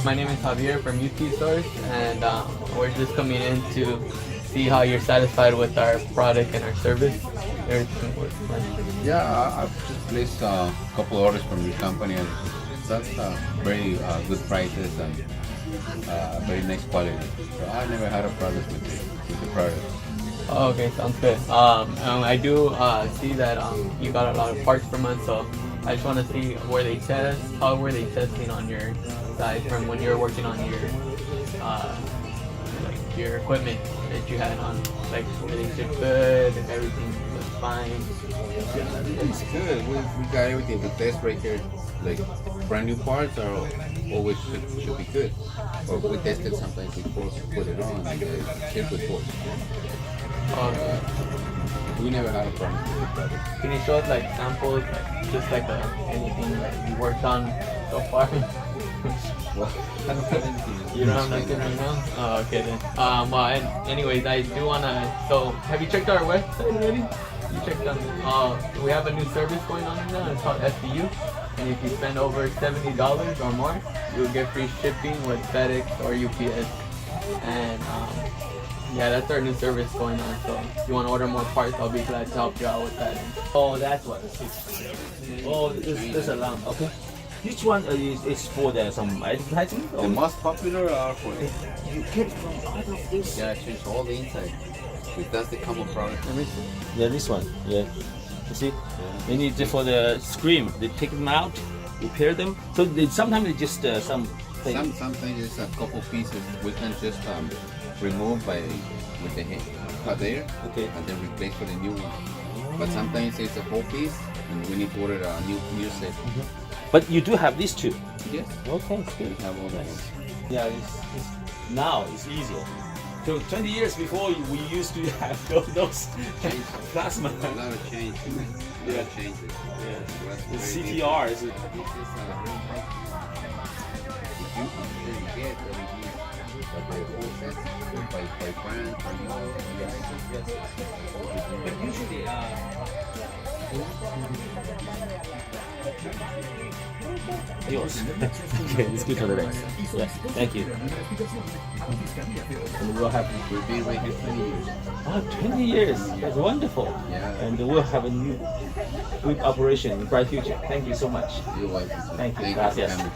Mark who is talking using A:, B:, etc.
A: My name is Javier from Utsource, and we're just coming in to see how you're satisfied with our product and our service. Everything works fine.
B: Yeah, I've just placed a couple orders from your company, and that's very good prices and very nice quality. So I never had a problem with the product.
A: Oh, okay, sounds good. I do see that you got a lot of parts from us, so I just want to see where they test. How were they testing on your side from when you were working on your like your equipment that you had on? Like, everything shipped good and everything was fine.
B: It's good. We got everything to test right here. Like brand new parts are always should be good. Or we tested sometimes before to put it on and ship with force. We never had a problem with the product.
A: Can you show us like samples, like just like anything that you worked on so far?
B: Well, I don't have anything.
A: You don't have nothing right now? Oh, okay then. Well, anyways, I do wanna. So, have you checked our website already? You checked on. We have a new service going on right now. It's called FBU, and if you spend over $70 or more, you'll get free shipping with FedEx or UPS. And yeah, that's our new service going on. So, if you want to order more parts, I'll be glad to help you out with that.
C: Oh, that's what. Oh, this alarm. Okay. Which one is for some advertising?
B: The most popular are for it.
C: You get from out of this?
B: Yeah, change all the inside. Because that's the common product.
C: Yeah, this one. Yeah. You see? Yeah. They need for the screen. They take them out, repair them. So sometimes they just
B: Sometimes it's a couple pieces we can just remove with the cut there,
C: okay,
B: and then replace for the new one. But sometimes it's a whole piece, and we need to order a new set.
C: But you do have these two.
B: Yes.
C: Okay, it's good.
B: We have all that.
C: Yeah, now it's easier. So 20 years before we used to have those plasma.
B: A lot of change. A lot of changes.
C: Yeah. The CTR is.
B: This is very if you get by whole set, by brand, by model.
C: Yes. But usually, yours. Okay, let's go to the next. Yeah, thank you. And we'll have
B: We've been right here 20 years.
C: 20 years. That's wonderful.
B: Yeah.
C: And we'll have a new good operation in bright future. Thank you so much.
B: You're welcome.
C: Thank you.
B: Thank you for
C: Gracias.
B: coming.